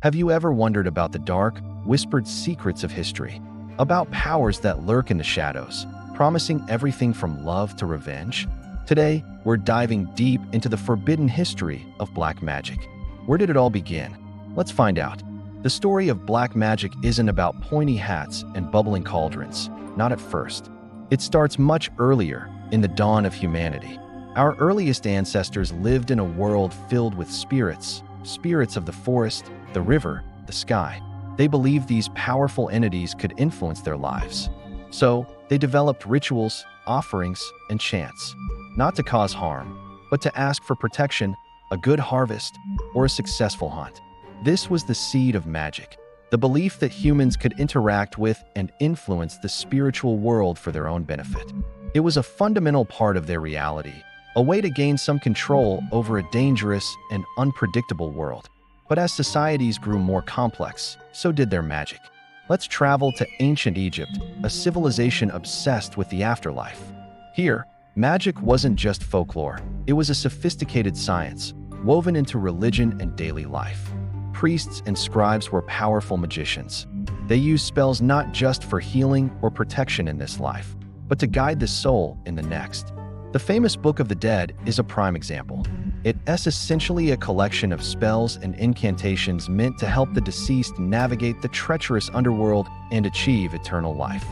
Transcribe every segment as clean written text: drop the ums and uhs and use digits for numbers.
Have you ever wondered about the dark, whispered secrets of history? About powers that lurk in the shadows, promising everything from love to revenge? Today, we're diving deep into the forbidden history of black magic. Where did it all begin? Let's find out. The story of black magic isn't about pointy hats and bubbling cauldrons, not at first. It starts much earlier, in the dawn of humanity. Our earliest ancestors lived in a world filled with spirits of the forest, the river, the sky. They believed these powerful entities could influence their lives. So, they developed rituals, offerings, and chants, not to cause harm, but to ask for protection, a good harvest, or a successful hunt. This was the seed of magic, the belief that humans could interact with and influence the spiritual world for their own benefit. It was a fundamental part of their reality, a way to gain some control over a dangerous and unpredictable world. But as societies grew more complex, so did their magic. Let's travel to ancient Egypt, a civilization obsessed with the afterlife. Here, magic wasn't just folklore, it was a sophisticated science, woven into religion and daily life. Priests and scribes were powerful magicians. They used spells not just for healing or protection in this life, but to guide the soul in the next. The famous Book of the Dead is a prime example. It is essentially a collection of spells and incantations meant to help the deceased navigate the treacherous underworld and achieve eternal life.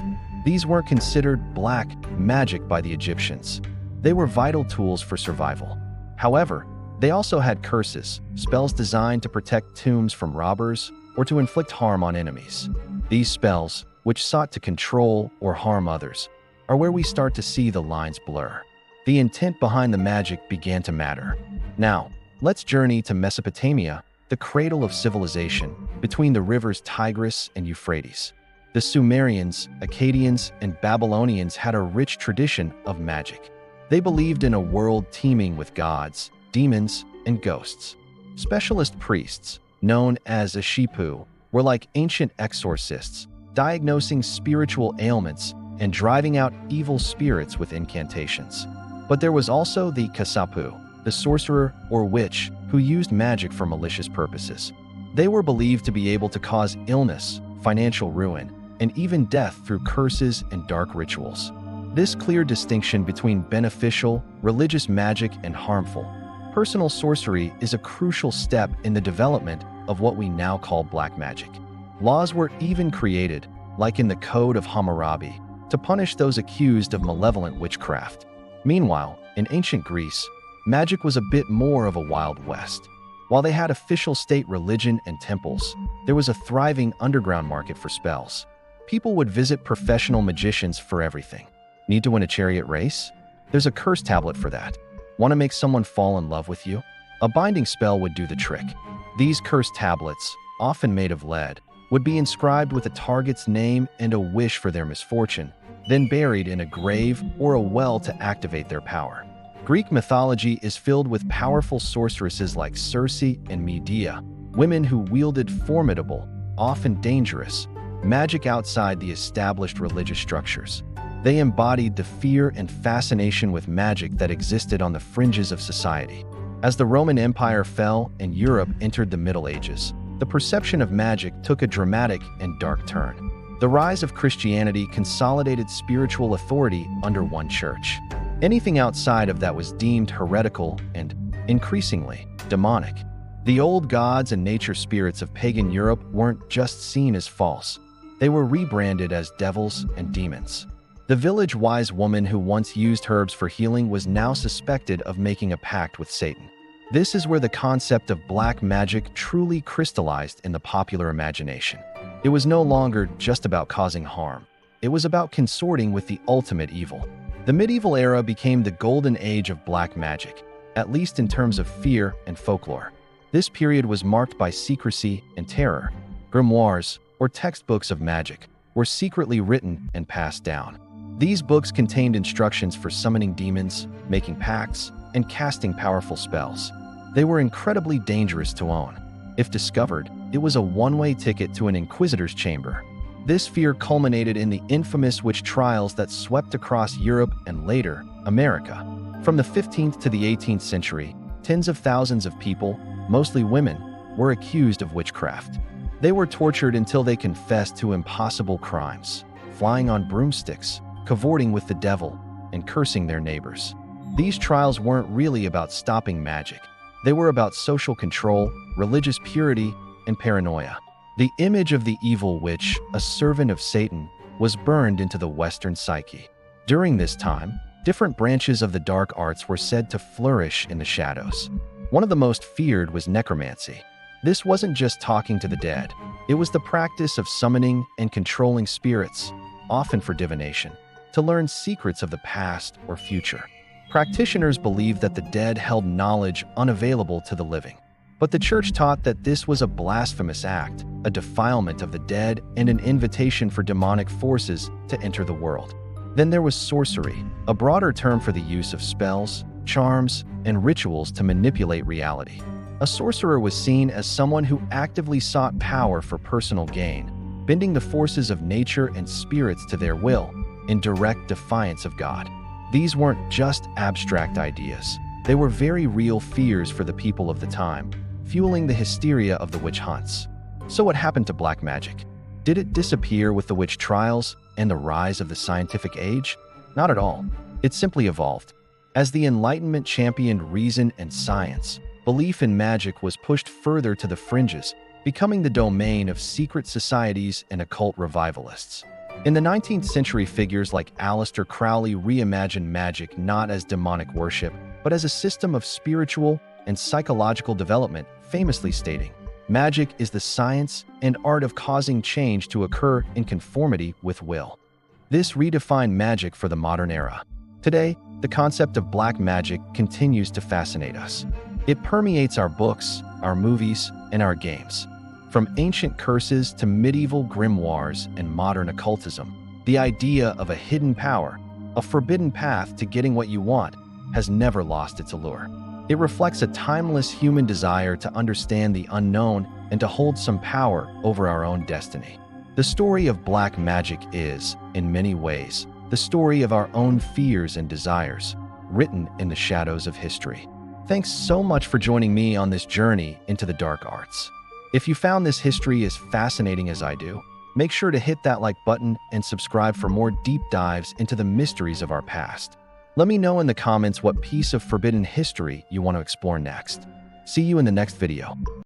These weren't considered black magic by the Egyptians. They were vital tools for survival. However, they also had curses, spells designed to protect tombs from robbers or to inflict harm on enemies. These spells, which sought to control or harm others, are where we start to see the lines blur. The intent behind the magic began to matter. Now, let's journey to Mesopotamia, the cradle of civilization, between the rivers Tigris and Euphrates. The Sumerians, Akkadians, and Babylonians had a rich tradition of magic. They believed in a world teeming with gods, demons, and ghosts. Specialist priests, known as Ashipu, were like ancient exorcists, diagnosing spiritual ailments and driving out evil spirits with incantations. But there was also the Kasapu, the sorcerer or witch who used magic for malicious purposes. They were believed to be able to cause illness, financial ruin, and even death through curses and dark rituals. This clear distinction between beneficial, religious magic and harmful, personal sorcery is a crucial step in the development of what we now call black magic. Laws were even created, like in the Code of Hammurabi, to punish those accused of malevolent witchcraft. Meanwhile, in ancient Greece, magic was a bit more of a Wild West. While they had official state religion and temples, there was a thriving underground market for spells. People would visit professional magicians for everything. Need to win a chariot race? There's a curse tablet for that. Want to make someone fall in love with you? A binding spell would do the trick. These curse tablets, often made of lead, would be inscribed with a target's name and a wish for their misfortune, then buried in a grave or a well to activate their power. Greek mythology is filled with powerful sorceresses like Circe and Medea, women who wielded formidable, often dangerous, magic outside the established religious structures. They embodied the fear and fascination with magic that existed on the fringes of society. As the Roman Empire fell and Europe entered the Middle Ages, the perception of magic took a dramatic and dark turn. The rise of Christianity consolidated spiritual authority under one church. Anything outside of that was deemed heretical and, increasingly, demonic. The old gods and nature spirits of pagan Europe weren't just seen as false. They were rebranded as devils and demons. The village wise woman who once used herbs for healing was now suspected of making a pact with Satan. This is where the concept of black magic truly crystallized in the popular imagination. It was no longer just about causing harm. It was about consorting with the ultimate evil. The medieval era became the golden age of black magic, at least in terms of fear and folklore. This period was marked by secrecy and terror. Grimoires, or textbooks of magic, were secretly written and passed down. These books contained instructions for summoning demons, making pacts, and casting powerful spells. They were incredibly dangerous to own. If discovered, it was a one-way ticket to an inquisitor's chamber. This fear culminated in the infamous witch trials that swept across Europe and later, America. From the 15th to the 18th century, tens of thousands of people, mostly women, were accused of witchcraft. They were tortured until they confessed to impossible crimes, flying on broomsticks, cavorting with the devil, and cursing their neighbors. These trials weren't really about stopping magic. They were about social control, religious purity, and paranoia. The image of the evil witch, a servant of Satan, was burned into the Western psyche. During this time, different branches of the dark arts were said to flourish in the shadows. One of the most feared was necromancy. This wasn't just talking to the dead. It was the practice of summoning and controlling spirits, often for divination, to learn secrets of the past or future. Practitioners believed that the dead held knowledge unavailable to the living. But the church taught that this was a blasphemous act, a defilement of the dead, and an invitation for demonic forces to enter the world. Then there was sorcery, a broader term for the use of spells, charms, and rituals to manipulate reality. A sorcerer was seen as someone who actively sought power for personal gain, bending the forces of nature and spirits to their will, in direct defiance of God. These weren't just abstract ideas. They were very real fears for the people of the time, fueling the hysteria of the witch hunts. So what happened to black magic? Did it disappear with the witch trials and the rise of the scientific age? Not at all. It simply evolved. As the Enlightenment championed reason and science, belief in magic was pushed further to the fringes, becoming the domain of secret societies and occult revivalists. In the 19th century, figures like Aleister Crowley reimagined magic not as demonic worship, but as a system of spiritual and psychological development, famously stating, "Magic is the science and art of causing change to occur in conformity with will." This redefined magic for the modern era. Today, the concept of black magic continues to fascinate us. It permeates our books, our movies, and our games. From ancient curses to medieval grimoires and modern occultism, the idea of a hidden power, a forbidden path to getting what you want, has never lost its allure. It reflects a timeless human desire to understand the unknown and to hold some power over our own destiny. The story of black magic is, in many ways, the story of our own fears and desires, written in the shadows of history. Thanks so much for joining me on this journey into the dark arts. If you found this history as fascinating as I do, make sure to hit that like button and subscribe for more deep dives into the mysteries of our past. Let me know in the comments what piece of forbidden history you want to explore next. See you in the next video.